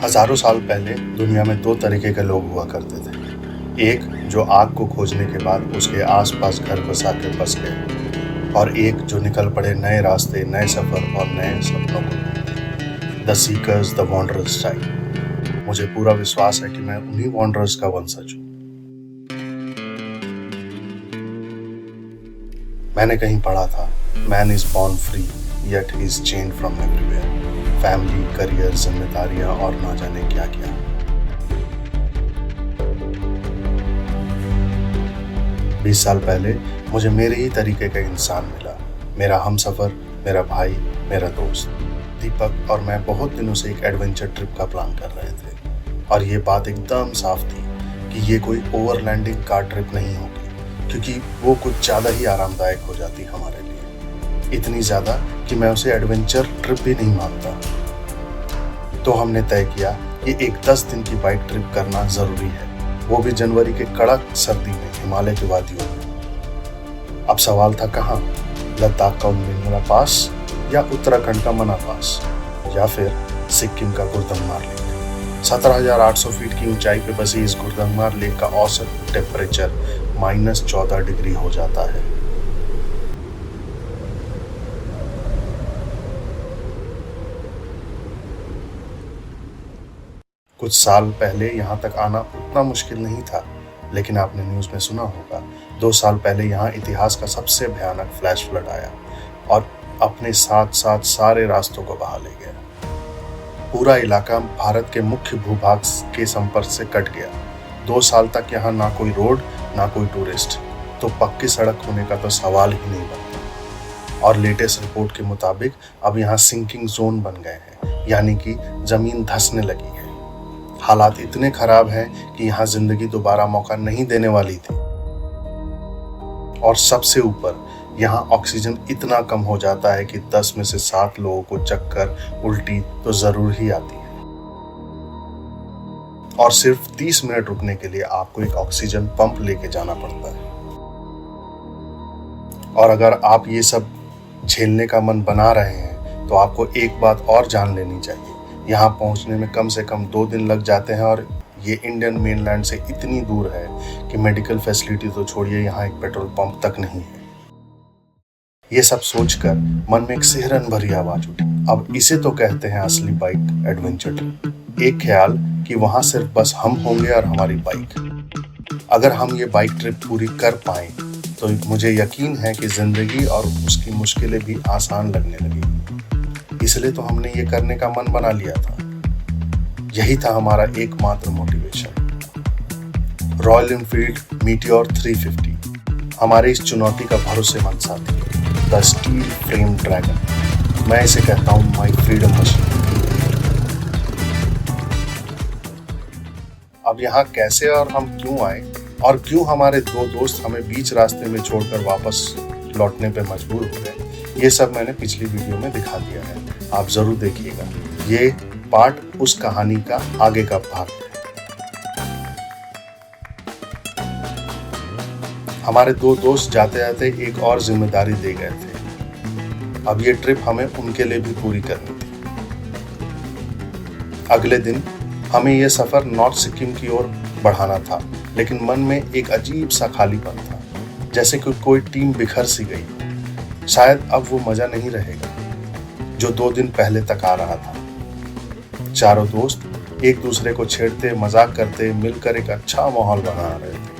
हजारों साल पहले दुनिया में दो तरीके के लोग हुआ करते थे। एक जो आग को खोजने के बाद उसके आसपास घर बसा के बस गए, और एक जो निकल पड़े नए रास्ते, नए सफर और नए सपनों को। The seekers, the wanderers type. मुझे पूरा विश्वास है कि मैं उन्हीं वॉन्डरर्स का वंशज हूँ। मैंने कहीं पढ़ा था, man is born free yet he is chained from everywhere. Family, career, जिम्मेदारियां और ना जाने क्या क्या। 20 साल पहले मुझे मेरे ही तरीके का इंसान मिला। मेरा हमसफर, मेरा भाई, मेरा दोस्त दीपक और मैं बहुत दिनों से एक एडवेंचर ट्रिप का प्लान कर रहे थे। और ये बात एकदम साफ थी कि ये कोई ओवरलैंडिंग कार ट्रिप नहीं होगी, क्योंकि वो कुछ ज़्यादा ही आरामदायक हो जाती हमारे लिए। इतनी ज़्यादा कि मैं उसे एडवेंचर ट्रिप भी नहीं मानता। तो हमने तय किया कि एक 10 दिन की बाइक ट्रिप करना ज़रूरी है, वो भी जनवरी के कड़क सर्दी में हिमालय की वादियों में। अब सवाल था कहाँ, लद्दाख का उन्मिला पास या उत्तराखंड का मना पास या फिर सिक्किम का गुरदंगमार लेक। 17,800 फीट की ऊंचाई पे बसी इस गुरदंगमार लेक का औसत टेम्परेचर -14 डिग्री हो जाता है। कुछ साल पहले यहाँ तक आना उतना मुश्किल नहीं था, लेकिन आपने न्यूज़ में सुना होगा 2 साल पहले यहाँ इतिहास का सबसे भयानक फ्लैश फ्लड आया और अपने साथ साथ सारे रास्तों को बहा ले गया। पूरा इलाका भारत के मुख्य भूभाग के संपर्क से कट गया। 2 साल तक यहाँ ना कोई रोड, ना कोई टूरिस्ट, तो पक्की सड़क होने का तो सवाल ही नहीं बनता। और लेटेस्ट रिपोर्ट के मुताबिक अब यहाँ सिंकिंग जोन बन गए हैं, यानी कि जमीन धंसने लगी है। हालात इतने खराब हैं कि यहाँ जिंदगी दोबारा मौका नहीं देने वाली थी। और सबसे ऊपर यहाँ ऑक्सीजन इतना कम हो जाता है कि 10 में से 7 लोगों को चक्कर, उल्टी तो जरूर ही आती है। और सिर्फ 30 मिनट रुकने के लिए आपको एक ऑक्सीजन पंप लेके जाना पड़ता है। और अगर आप ये सब झेलने का मन बना रहे हैं तो आपको एक बात और जान लेनी चाहिए। यहाँ पहुँचने में कम से कम 2 दिन लग जाते हैं, और ये इंडियन मेनलैंड से इतनी दूर है कि मेडिकल फैसिलिटी तो छोड़िए, यहाँ एक पेट्रोल पंप तक नहीं है। ये सब सोचकर मन में एक सिहरन भरी आवाज उठी। अब इसे तो कहते हैं असली बाइक एडवेंचर ट्रिप। एक ख्याल कि वहाँ सिर्फ बस हम होंगे और हमारी बाइक। अगर हम ये बाइक ट्रिप पूरी कर पाए तो मुझे यकीन है कि जिंदगी और उसकी मुश्किलें भी आसान लगने लगेगी। इसलिए तो हमने ये करने का मन बना लिया था। यही था हमारा एकमात्र मोटिवेशन। रॉयल एनफील्ड मीटियोर 350 हमारे इस चुनौती का भरोसेमंद साथी है। The steel frame dragon. मैं इसे कहता हूँ माई फ्रीडम मशीन। अब यहाँ कैसे और हम क्यों आए, और क्यों हमारे 2 दोस्त हमें बीच रास्ते में छोड़कर वापस लौटने पे मजबूर हो गए, ये सब मैंने पिछली वीडियो में दिखा दिया है। आप जरूर देखिएगा, ये पार्ट उस कहानी का आगे का भाग है। हमारे 2 दोस्त जाते जाते एक और जिम्मेदारी दे गए थे। अब ये ट्रिप हमें उनके लिए भी पूरी करनी थी। अगले दिन हमें यह सफर नॉर्थ सिक्किम की ओर बढ़ाना था, लेकिन मन में एक अजीब सा खालीपन था, जैसे कि कोई टीम बिखर सी गई। शायद अब वो मजा नहीं रहेगा जो 2 दिन पहले तक आ रहा था। चारों दोस्त एक दूसरे को छेड़ते, मजाक करते, मिलकर एक अच्छा माहौल बना रहे थे।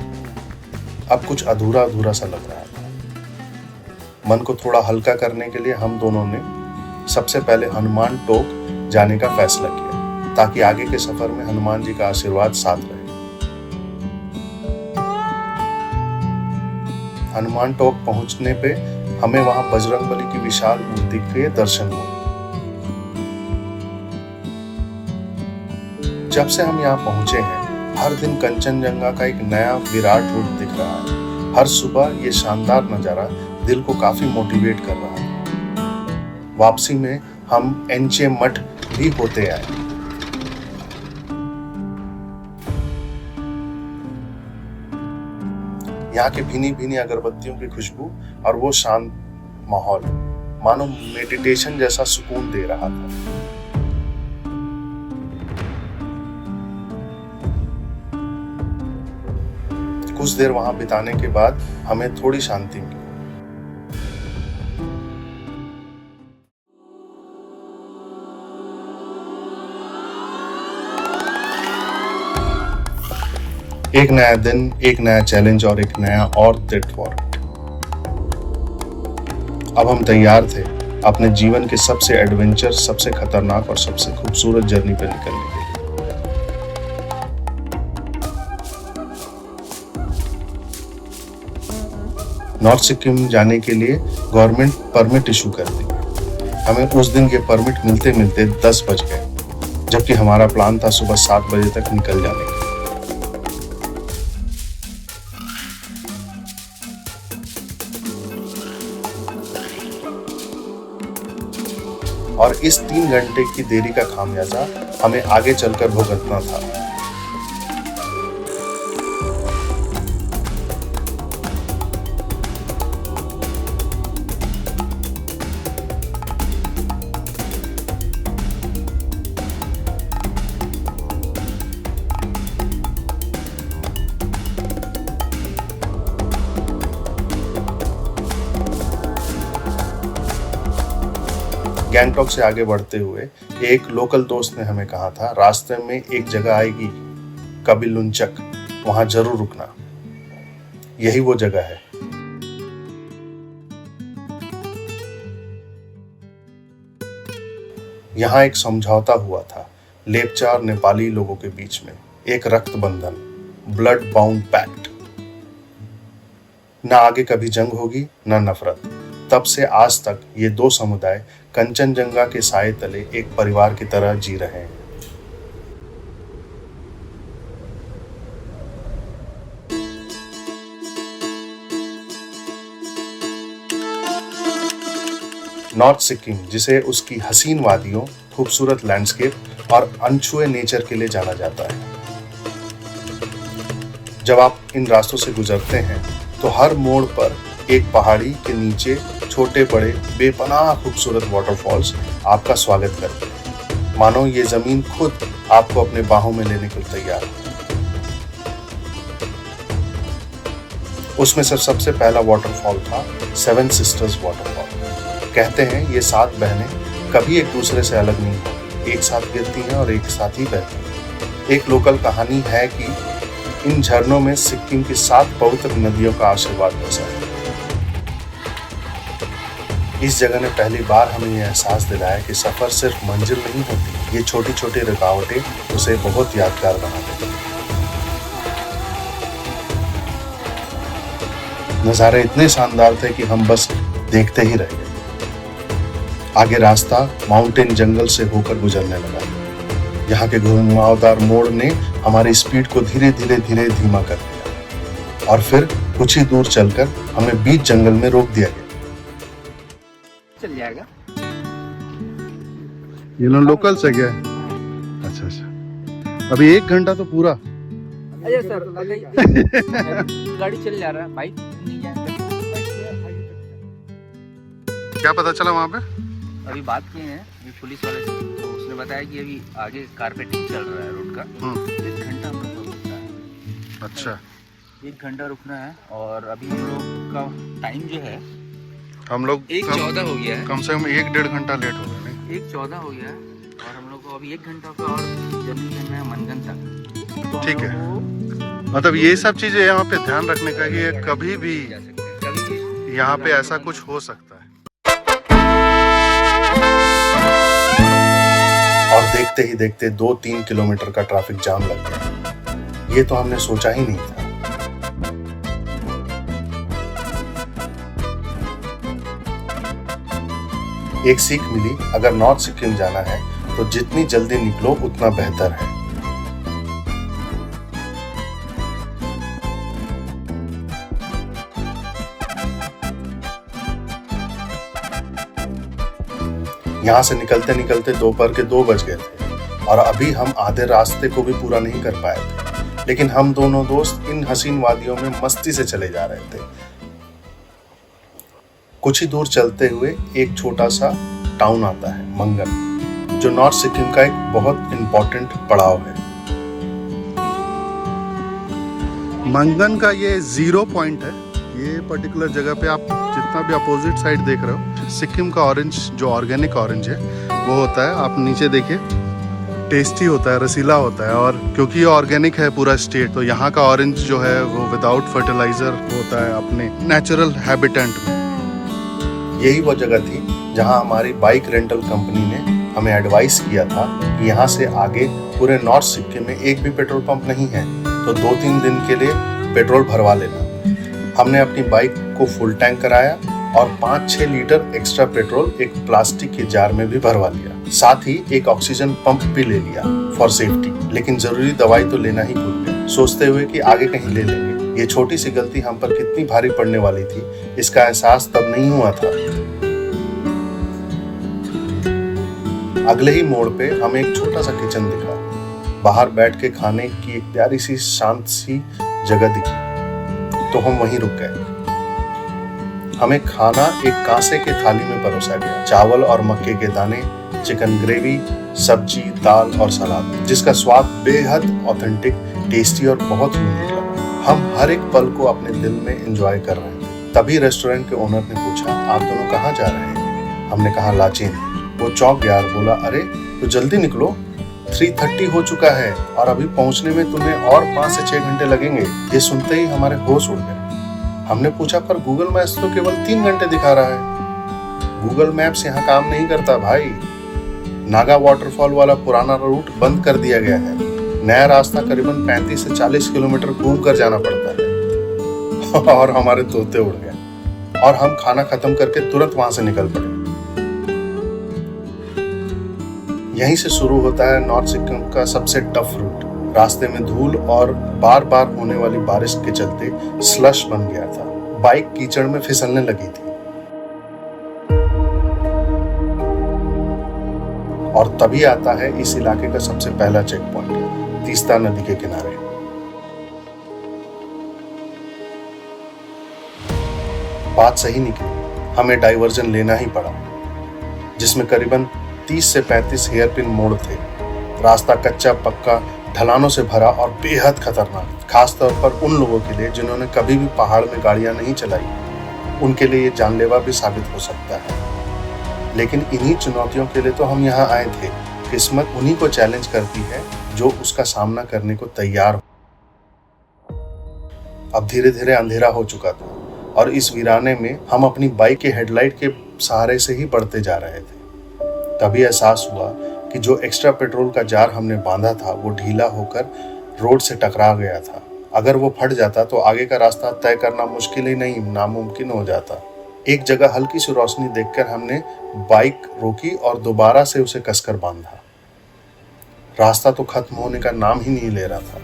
अब कुछ अधूरा अधूरा सा लग रहा था। मन को थोड़ा हल्का करने के लिए हम दोनों ने सबसे पहले हनुमान टोक जाने का फैसला किया, ताकि आगे के सफर में हनुमान जी का आशीर्वाद साथ रहे। हनुमान टोक पहुंचने पे हमें वहां बजरंगबली की विशाल मूर्ति के दर्शन हुए। जब से हम यहाँ पहुंचे हैं, हर दिन कंचनजंगा का एक नया विराट रूप दिख रहा है। हर सुबह ये शानदार नजारा दिल को काफी मोटिवेट कर रहा है। वापसी में हम एंचे मठ भी होते आए। यहाँ की भीनी भीनी अगरबत्तियों की खुशबू और वो शांत माहौल मानो मेडिटेशन जैसा सुकून दे रहा था। कुछ देर वहां बिताने के बाद हमें थोड़ी शांति मिली। एक नया दिन, एक नया चैलेंज और एक नया और डेट फॉर इट। अब हम तैयार थे अपने जीवन के सबसे एडवेंचर, सबसे खतरनाक और सबसे खूबसूरत जर्नी पर निकलने के लिए। नॉर्थ सिक्किम जाने के लिए गवर्नमेंट परमिट इशू कर दी। हमें उस दिन ये परमिट मिलते मिलते 10 बज गए, जबकि हमारा प्लान था सुबह 7 बजे तक निकल जाने का। और इस 3 घंटे की देरी का खामियाजा हमें आगे चलकर भुगतना था। गैंगटॉक से आगे बढ़ते हुए एक लोकल दोस्त ने हमें कहा था, रास्ते में एक जगह आएगी कबिलुंचक, वहां जरूर रुकना। यही वो जगह है। यहाँ एक समझौता हुआ था लेपचा और नेपाली लोगों के बीच में, एक रक्त बंधन, ब्लड बाउंड पैक्ट। ना आगे कभी जंग होगी ना नफरत। तब से आज तक ये 2 समुदाय कंचनजंगा के साए तले एक परिवार की तरह जी रहे हैं। नॉर्थ सिक्किम, जिसे उसकी हसीन वादियों, खूबसूरत लैंडस्केप और अनछुए नेचर के लिए जाना जाता है। जब आप इन रास्तों से गुजरते हैं तो हर मोड़ पर एक पहाड़ी के नीचे छोटे बड़े बेपनाह खूबसूरत वाटरफॉल्स आपका स्वागत करते हैं, मानो ये जमीन खुद आपको अपने बाहों में लेने को तैयार है। उसमें से सबसे पहला वाटरफॉल था 7 सिस्टर्स वाटरफॉल। कहते हैं ये 7 बहनें कभी एक दूसरे से अलग नहीं होती, एक साथ गिरती हैं और एक साथ ही बहती हैं। एक लोकल कहानी है कि इन झरनों में सिक्किम की 7 पवित्र नदियों का आशीर्वाद बसा है। इस जगह ने पहली बार हमें यह एहसास दिलाया कि सफर सिर्फ मंजिल नहीं होती, ये छोटी छोटी रुकावटें उसे बहुत यादगार बना देती हैं। नज़ारे इतने शानदार थे कि हम बस देखते ही रह गए। आगे रास्ता माउंटेन जंगल से होकर गुजरने लगा। यहाँ के घुमावदार मोड़ ने हमारी स्पीड को धीरे धीरे धीमा कर दिया और फिर कुछ ही दूर चलकर हमें बीच जंगल में रोक दिया गया। चल जाएगा। ये लोकल से क्या है? अच्छा। अभी 1 घंटा तो पूरा। अरे सर गाड़ी चल जा रहा है, बाइक नहीं जाएगा। क्या पता चला वहाँ पे? अभी बात किए हैं अभी पुलिस वाले से, तो उसने बताया कि अभी आगे कारपेटिंग चल रहा है रोड का। 1 घंटा हम लोग को रुकना है। अच्छा, 1 घंटा रुकना है। और अभी हम लोग का टाइम जो है, हम लोग 1:14 हो गया है। कम से कम 1-1.5 घंटा लेट हो गए। 1:14 हो गया है और हम लोग को अभी 1 घंटा का और जर्नी करना है मनगन तक। तो ठीक है, मतलब ये सब चीजें यहाँ पे ध्यान रखने का कि कभी भी यहाँ पे ऐसा कुछ हो सकता है। और देखते ही देखते 2-3 किलोमीटर का ट्रैफिक जाम लग गया। ये तो हमने सोचा ही नहीं था। एक सीख मिली, अगर नॉर्थ सिक्किम जाना है तो जितनी जल्दी निकलो उतना बेहतर है। यहाँ से निकलते निकलते दोपहर के 2 बज गए थे और अभी हम आधे रास्ते को भी पूरा नहीं कर पाए थे, लेकिन हम दोनों दोस्त इन हसीन वादियों में मस्ती से चले जा रहे थे। कुछ ही दूर चलते हुए एक छोटा सा टाउन आता है, मंगन, जो नॉर्थ सिक्किम का एक बहुत इंपॉर्टेंट पड़ाव है। मंगन का ये 0 पॉइंट है। ये पर्टिकुलर जगह पे आप जितना भी अपोजिट साइड देख रहे हो, सिक्किम का ऑरेंज जो ऑर्गेनिक ऑरेंज है वो होता है। आप नीचे देखिए, टेस्टी होता है, रसीला होता है। और क्योंकि ये ऑर्गेनिक है पूरा स्टेट, तो यहाँ का ऑरेंज जो है वो विदाउट फर्टिलाइजर होता है अपने नेचुरल हैबिटेंट में। यही वो जगह थी जहाँ हमारी बाइक रेंटल कंपनी ने हमें एडवाइस किया था कि यहाँ से आगे पूरे नॉर्थ सिक्किम में एक भी पेट्रोल पंप नहीं है, तो 2-3 दिन के लिए पेट्रोल भरवा लेना। हमने अपनी बाइक को फुल टैंक कराया और 5-6 लीटर एक्स्ट्रा पेट्रोल एक प्लास्टिक के जार में भी भरवा लिया। साथ ही एक ऑक्सीजन पंप भी ले लिया फॉर सेफ्टी। लेकिन जरूरी दवाई तो लेना ही भूल गए, सोचते हुए कि आगे कहीं ले लेंगे। ये छोटी सी गलती हम पर कितनी भारी पड़ने वाली थी, इसका एहसास तब नहीं हुआ था। अगले ही मोड़ पे हमें एक छोटा सा किचन दिखा। बाहर बैठ के खाने की एक प्यारी सी शांत सी जगह दिखी, तो हम वहीं रुक गए। हमें खाना एक कांसे के थाली में परोसा गया। चावल और मक्के के दाने, चिकन ग्रेवी, सब्जी, दाल और सलाद, जिसका स्वाद बेहद ऑथेंटिक, टेस्टी और बहुत यूनिक लगा। हम हर एक पल को अपने दिल में एंजॉय कर रहे हैं। तभी रेस्टोरेंट के ओनर ने पूछा, आप दोनों कहाँ जा रहे हैं? हमने कहा लाचेन। वो चौंक गया और बोला, अरे तो जल्दी निकलो, 3:30 हो चुका है और अभी पहुंचने में तुम्हें और 5 से 6 घंटे लगेंगे। ये सुनते ही हमारे होश उड़ गए। हमने पूछा, पर गूगल मैप्स तो केवल 3 घंटे दिखा रहा है। गूगल मैप्स यहाँ काम नहीं करता भाई। नागा वाटरफॉल वाला पुराना रूट बंद कर दिया गया है। नया रास्ता करीबन 35 से 40 किलोमीटर घूम कर जाना पड़ता है। और हमारे तोते उड़ गए और हम खाना खत्म करके तुरंत वहां से निकल पड़े। यहीं से शुरू होता है नॉर्थ सिक्किम का सबसे टफ रूट। रास्ते में धूल और बार बार होने वाली बारिश के चलते स्लश बन गया था। बाइक कीचड़ में फिसलने लगी थी। और तभी आता है इस इलाके का सबसे पहला चेक पॉइंट, तीस्ता नदी के किनारे। बात सही निकली, हमें डाइवर्जन लेना ही पड़ा, जिसमें करीबन 30 से 35 हेयरपिन मोड़ थे। रास्ता कच्चा पक्का, ढलानों से भरा और बेहद खतरनाक, खास तौर पर उन लोगों के लिए जिन्होंने कभी भी पहाड़ में गाड़ियां नहीं चलाई। उनके लिए ये जानलेवा भी साबित हो सकता है। लेकिन इन्हीं चुनौतियों के लिए तो हम यहाँ आए थे। किस्मत उन्हीं को चैलेंज करती है जो उसका सामना करने को तैयार हो। अब धीरे धीरे अंधेरा हो चुका था और इस वीराने में हम अपनी बाइक के हेडलाइट के सहारे से ही बढ़ते जा रहे थे। तभी एहसास हुआ कि जो एक्स्ट्रा पेट्रोल का जार हमने बांधा था वो ढीला होकर रोड से टकरा गया था। अगर वो फट जाता तो आगे का रास्ता तय करना मुश्किल ही नहीं, नामुमकिन हो जाता। एक जगह हल्की सी रोशनी देखकर हमने बाइक रोकी और दोबारा से उसे कसकर बांधा। रास्ता तो खत्म होने का नाम ही नहीं ले रहा था।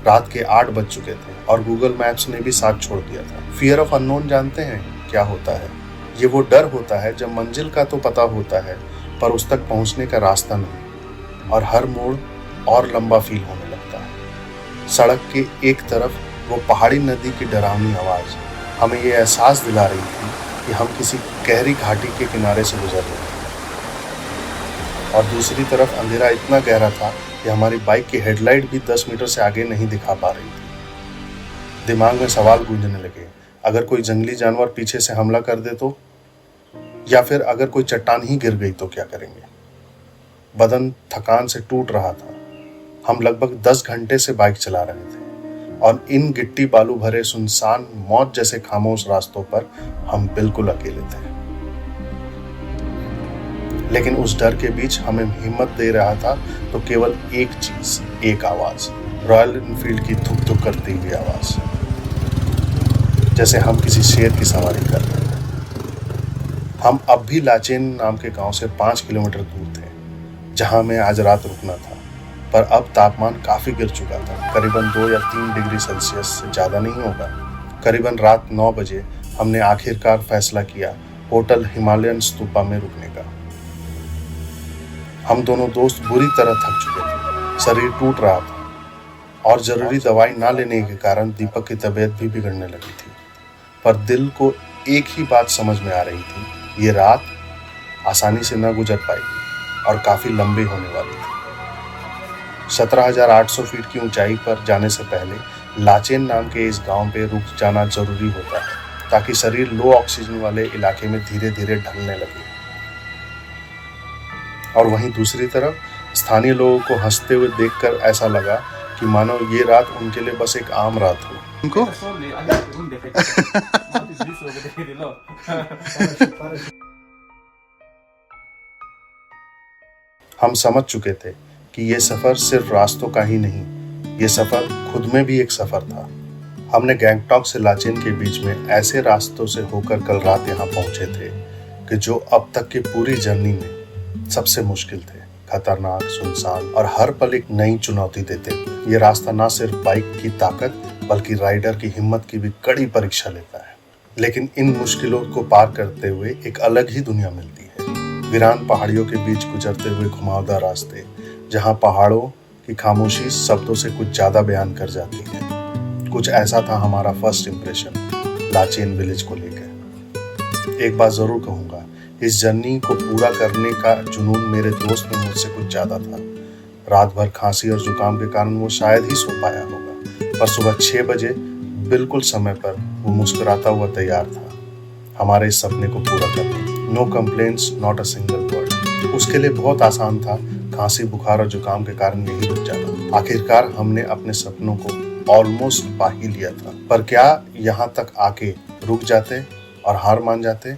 रात के 8 बज चुके थे और गूगल मैप्स ने भी साथ छोड़ दिया था। फियर ऑफ अननोन जानते हैं क्या होता है? ये वो डर होता है जब मंजिल का तो पता होता है पर उस तक पहुंचने का रास्ता नहीं, और हर मोड़ और लंबा फील होने लगता है। सड़क के एक तरफ वो पहाड़ी नदी की डरावनी आवाज हमें ये एहसास दिला रही थी कि हम किसी गहरी घाटी के किनारे से गुजर रहे थे, और दूसरी तरफ अंधेरा इतना गहरा था कि हमारी बाइक की हेडलाइट भी 10 मीटर से आगे नहीं दिखा पा रही थी। दिमाग में सवाल गूंजने लगे, अगर कोई जंगली जानवर पीछे से हमला कर दे तो, या फिर अगर कोई चट्टान ही गिर गई तो क्या करेंगे? बदन थकान से टूट रहा था। हम लगभग 10 घंटे से बाइक चला रहे थे और इन गिट्टी बालू भरे सुनसान मौत जैसे खामोश रास्तों पर हम बिल्कुल अकेले थे। लेकिन उस डर के बीच हमें हिम्मत दे रहा था तो केवल एक चीज, एक आवाज, रॉयल एनफील्ड की धुक धुक करती हुई आवाज, जैसे हम किसी शेर की सवारी कर रहे थे। हम अब भी लाचेन नाम के गांव से 5 किलोमीटर दूर थे, जहां हमें आज रात रुकना था। पर अब तापमान काफी गिर चुका था, करीबन 2 या 3 डिग्री सेल्सियस से ज्यादा नहीं होगा। करीबन रात 9 बजे हमने आखिरकार फैसला किया होटल हिमालयन स्तूपा में रुकने का। हम दोनों दोस्त बुरी तरह थक चुके थे, शरीर टूट रहा था और जरूरी दवाई ना लेने के कारण दीपक की तबीयत भी बिगड़ने लगी थी। पर दिल को एक ही बात समझ में आ रही थी, ये रात आसानी से न गुजर पाएगी और काफी लंबी होने वाली थी। 17,800 फीट की ऊंचाई पर जाने से पहले लाचेन नाम के इस गांव पे रुक जाना जरूरी होता है ताकि शरीर लो ऑक्सीजन वाले इलाके में धीरे धीरे ढलने लगे। और वहीं दूसरी तरफ स्थानीय लोगों को हंसते हुए देखकर ऐसा लगा कि मानो ये रात उनके लिए बस एक आम रात हो। उनको हम समझ चुके थे कि ये सफर सिर्फ रास्तों का ही नहीं, ये सफर खुद में भी एक सफर था। हमने गैंगटॉक से लाचेन के बीच में ऐसे रास्तों से होकर कल रात यहाँ पहुंचे थे कि जो अब तक की पूरी जर्नी में सबसे मुश्किल थे, खतरनाक, सुनसान और हर पल एक नई चुनौती देते हुए। ये रास्ता न सिर्फ बाइक की ताकत बल्कि राइडर की हिम्मत की भी कड़ी परीक्षा लेता है। लेकिन इन मुश्किलों को पार करते हुए एक अलग ही दुनिया मिलती है। वीरान पहाड़ियों के बीच गुजरते हुए घुमावदार रास्ते, जहाँ पहाड़ों की खामोशी शब्दों से कुछ ज्यादा बयान कर जाती है। कुछ ऐसा था हमारा फर्स्ट इम्प्रेशन लाचेन विलेज को लेकर। एक बात जरूर कहूंगा, इस जर्नी को पूरा करने का जुनून मेरे दोस्त में मुझसे कुछ ज्यादा था। रात भर खांसी और जुकाम के कारण वो शायद ही सो पाया होगा, पर सुबह 6 बजे बिल्कुल समय पर वो मुस्कुराता हुआ तैयार था हमारे इस सपने को पूरा करने। No complaints, not a single word. उसके लिए बहुत आसान था खांसी, बुखार और जुकाम के कारण यही रुक जाना। आखिरकार हमने अपने सपनों को ऑलमोस्ट पा ही लिया था, पर क्या यहाँ तक आके रुक जाते और हार मान जाते?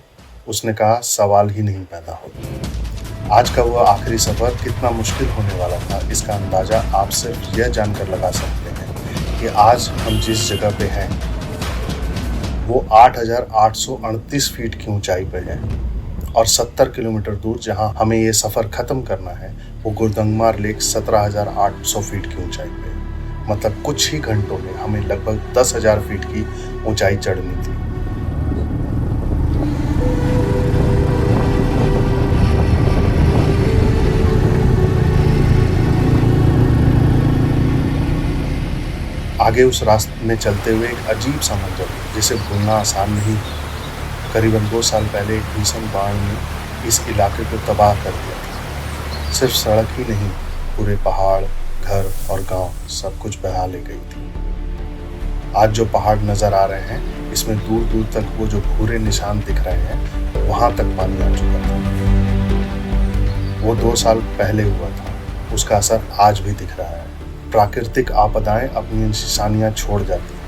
उसने कहा, सवाल ही नहीं पैदा होता। आज का वह आखिरी सफर कितना मुश्किल होने वाला था, इसका अंदाजा आप सिर्फ यह जानकर लगा सकते हैं कि आज हम जिस जगह पे हैं वो 8,838 फीट की ऊंचाई पे है और 70 किलोमीटर दूर जहां हमें ये सफर खत्म करना है वो गुरदंगमार लेक 17,800 फीट की ऊंचाई पे है। मतलब कुछ ही घंटों में हमें लगभग 10,000 फीट की ऊंचाई चढ़नी थी। आगे उस रास्ते में चलते हुए एक अजीब सा मंजर जिसे भूलना आसान नहीं। करीबन 2 साल पहले एक भीषण बाढ़ ने इस इलाके को तबाह कर दिया था। सिर्फ सड़क ही नहीं, पूरे पहाड़, घर और गांव सब कुछ बहा ले गई थी। आज जो पहाड़ नजर आ रहे हैं, इसमें दूर दूर तक वो जो भूरे निशान दिख रहे हैं, वहां तक पानी आ चुका था। वो 2 साल पहले हुआ था, उसका असर आज भी दिख रहा है। प्राकृतिक आपदाएं अपनी निशानियां छोड़ जाती हैं।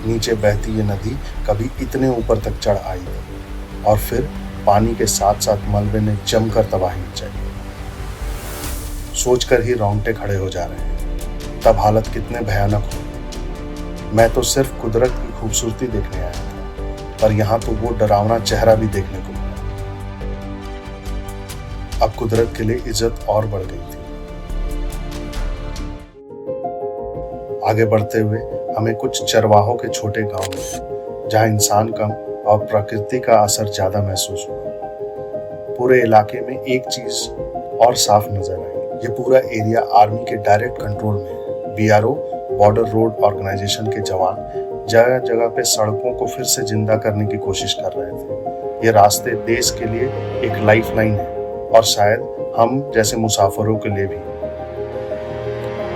नीचे बहती ये नदी कभी इतने ऊपर तक चढ़ आई और फिर पानी के साथ साथ मलबे ने जमकर तबाही मचाई। सोचकर ही रोंगटे खड़े हो जा रहे हैं, तब हालत कितने भयानक हो। मैं तो सिर्फ कुदरत की खूबसूरती देखने आया था, पर यहाँ तो वो डरावना चेहरा भी देखने को मिला। अब कुदरत के लिए इज्जत और बढ़ गई थी। आगे बढ़ते हुए हमें कुछ चरवाहों के छोटे गांव मिले, जहां इंसान कम और प्रकृति का असर ज्यादा महसूस हुआ। पूरे इलाके में एक चीज और साफ नजर आई, ये पूरा एरिया आर्मी के डायरेक्ट कंट्रोल में है। BRO, बॉर्डर रोड ऑर्गेनाइजेशन के जवान जगह जगह पे सड़कों को फिर से जिंदा करने की कोशिश कर रहे थे। ये रास्ते देश के लिए एक लाइफलाइन है और शायद हम जैसे मुसाफिरों के लिए भी।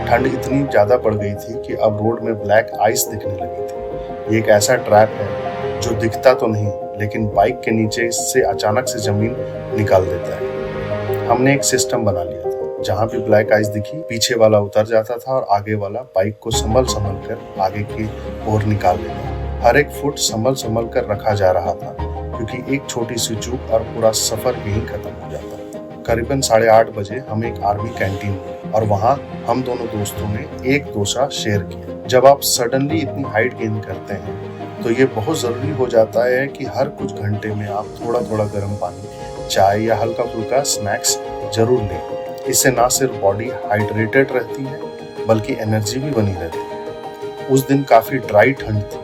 ठंड इतनी ज्यादा बढ़ गई थी कि अब रोड में ब्लैक आइस दिखने लगी थी। ये एक ऐसा ट्रैप है जो दिखता तो नहीं, लेकिन बाइक के नीचे से अचानक से जमीन निकाल देता है। हमने एक सिस्टम बना लिया था, जहां भी ब्लैक आइस दिखी, पीछे वाला उतर जाता था और आगे वाला बाइक को संभल कर आगे की ओर निकाल लेता। हर एक फुट संभल कर रखा जा रहा था, क्योंकि एक छोटी सी चूक और पूरा सफर यहीं खत्म हो जाता। करीबन 8:30 बजे हम एक आर्मी कैंटीन में और वहां हम दोनों दोस्तों ने एक डोसा शेयर किया। जब आप सडनली इतनी हाइट गेन करते हैं तो ये बहुत जरूरी हो जाता है कि हर कुछ घंटे में आप थोड़ा थोड़ा गर्म पानी, चाय या हल्का फुल्का स्नैक्स जरूर लें। इससे ना सिर्फ बॉडी हाइड्रेटेड रहती है बल्कि एनर्जी भी बनी रहती है। उस दिन काफी ड्राई ठंड थी,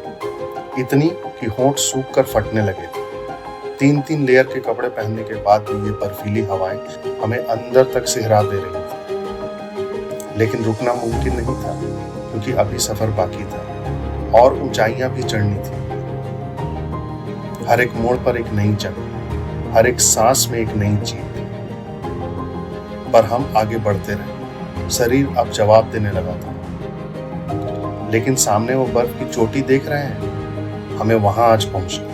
इतनी कि होंठ सूख कर फटने लगे थे। 3 लेयर के कपड़े पहनने के बाद भी ये बर्फीली हवाएं हमें अंदर तक सिहरा दे रही थी। लेकिन रुकना मुमकिन नहीं था, क्योंकि अभी सफर बाकी था और ऊंचाइयां भी चढ़नी थी। हर एक मोड़ पर एक नई जगह, हर एक सांस में एक नई जीत। पर हम आगे बढ़ते रहे। शरीर अब जवाब देने लगा था, लेकिन सामने वो बर्फ की चोटी देख रहे हैं। हमें वहां आज पहुंचना है।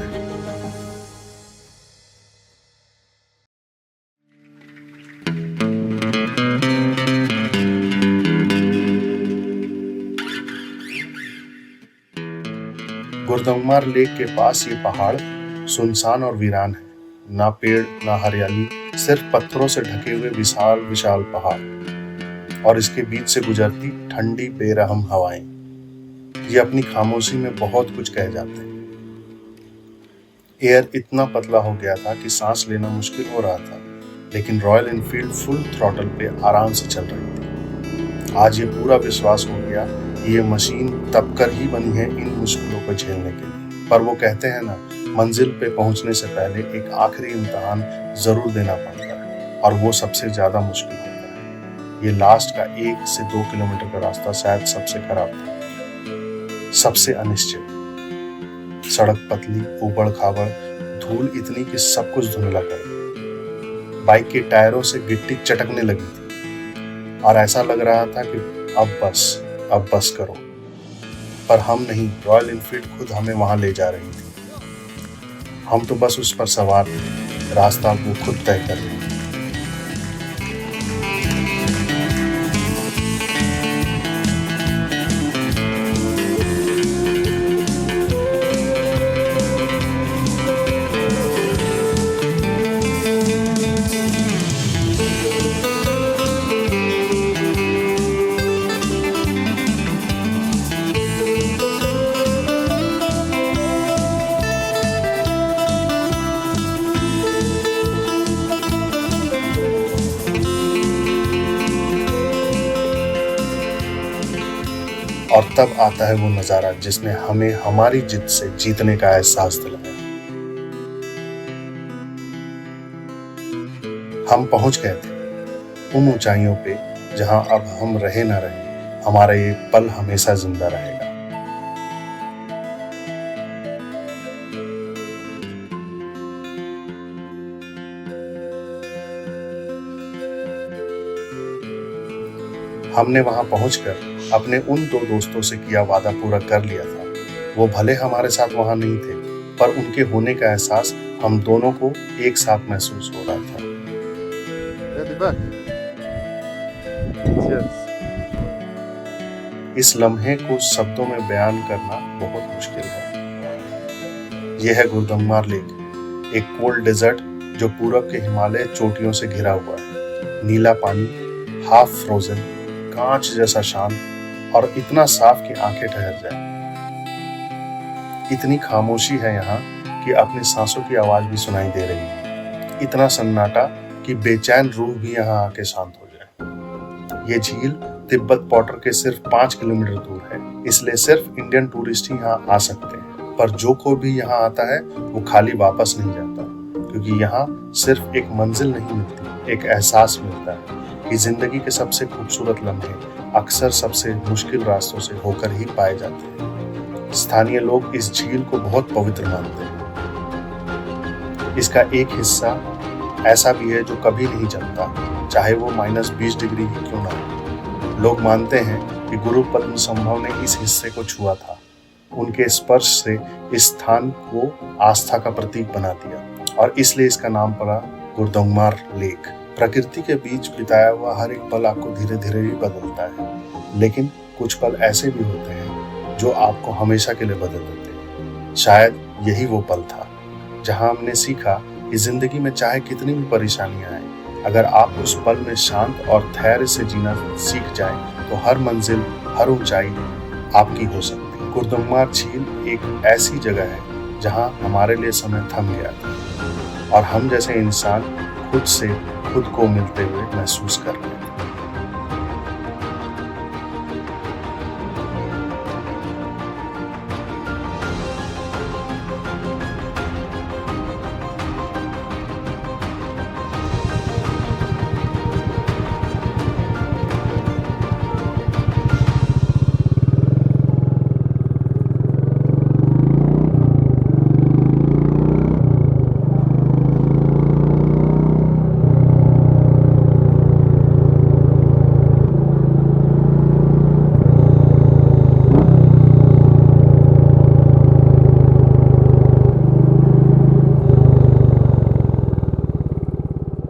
गुरदंगमार लेक के पास ये पहाड़ सुनसान और वीरान है। ना पेड़ ना हरियाली, सिर्फ पत्थरों से ढके हुए विशाल विशाल पहाड़ और इसके बीच से गुजरती ठंडी बेरहम हवाएं। ये अपनी खामोशी में बहुत कुछ कह जाते हैं। एयर इतना पतला हो गया था कि सांस लेना मुश्किल हो रहा था, लेकिन रॉयल एनफील्ड फुल थ्रॉटल पे आराम से चल रही थी। आज ये पूरा विश्वास हो गया कि ये मशीन तब कर ही बनी है इन मुश्किलों को झेलने के लिए। पर वो कहते हैं ना, मंजिल पे पहुंचने से पहले एक आखिरी इम्तिहान जरूर देना पड़ता है, और वो सबसे ज्यादा मुश्किल होता है। ये लास्ट का 1 से 2 किलोमीटर का रास्ता शायद सबसे खराब था, सबसे अनिश्चित। सड़क पतली, ऊबड़ खाबड़, धूल इतनी कि सब कुछ धुंधला कर दिया। बाइक के टायरों से गिट्टी चटकने लगी थी और ऐसा लग रहा था कि अब बस करो। पर हम नहीं, रॉयल एनफील्ड खुद हमें वहां ले जा रही थी। हम तो बस उस पर सवार थे, रास्ता वो खुद तय कर रही थी। और तब आता है वो नजारा जिसने हमें हमारी जिद से जीतने का एहसास दिलाया। हम पहुंच गए थे उन ऊंचाइयों पे जहां अब हम रहे ना रहे, हमारा ये पल हमेशा जिंदा रहेगा। हमने वहां पहुंचकर अपने उन 2 दोस्तों से किया वादा पूरा कर लिया था। वो भले हमारे साथ वहां नहीं थे, पर उनके होने का एहसास हम दोनों को एक साथ महसूस हो रहा था। इस लम्हे को शब्दों में बयान करना बहुत मुश्किल है। यह है गुरदंगमार लेक, एक कोल्ड डेजर्ट जो पूरब के हिमालय चोटियों से घिरा हुआ है। नीला पानी, हाफ फ्रोजन, कांच जैसा शांत और इतना साफ कि आंखें ठहर जाए। इतनी खामोशी है यहाँ कि अपनी सांसों की आवाज भी सुनाई दे रही है। इतना सन्नाटा कि बेचैन रूह भी यहाँ आके शांत हो जाए। ये झील तिब्बत बॉर्डर के सिर्फ 5 किलोमीटर दूर है, इसलिए सिर्फ इंडियन टूरिस्ट ही यहाँ आ सकते हैं। पर जो कोई भी यहाँ आता है वो खाली वापस नहीं जाता, क्योंकि यहाँ सिर्फ एक मंजिल नहीं मिलती, एक एहसास मिलता है कि जिंदगी के सबसे खूबसूरत लम्हे अक्सर सबसे मुश्किल रास्तों से होकर ही पाए जाते हैं। स्थानीय लोग इस झील को बहुत पवित्र मानते हैं। इसका एक हिस्सा ऐसा भी है जो कभी नहीं जमता, चाहे वो -20 डिग्री ही क्यों ना हो। लोग मानते हैं कि गुरु पद्मसंभव ने इस हिस्से को छुआ था। उनके स्पर्श से इस स्थान को आस्था का प्रतीक बना दिया, और इसलिए इसका नाम पड़ा गुरदंगमार लेक। प्रकृति के बीच बिताया हुआ हर एक पल आपको धीरे धीरे ही बदलता है, लेकिन कुछ पल ऐसे भी होते हैं जो आपको हमेशा के लिए बदल देते हैं। शायद यही वो पल था जहां हमने सीखा कि जिंदगी में चाहे कितनी भी परेशानियां आए, अगर आप उस पल में शांत और धैर्य से जीना सीख जाएं, तो हर मंजिल, हर ऊंचाई आपकी हो सकती है। गुरदंगमार झील एक ऐसी जगह है जहां हमारे लिए समय थम गया था और हम जैसे इंसान खुद से खुद को मिलते हुए महसूस कर रहे हैं।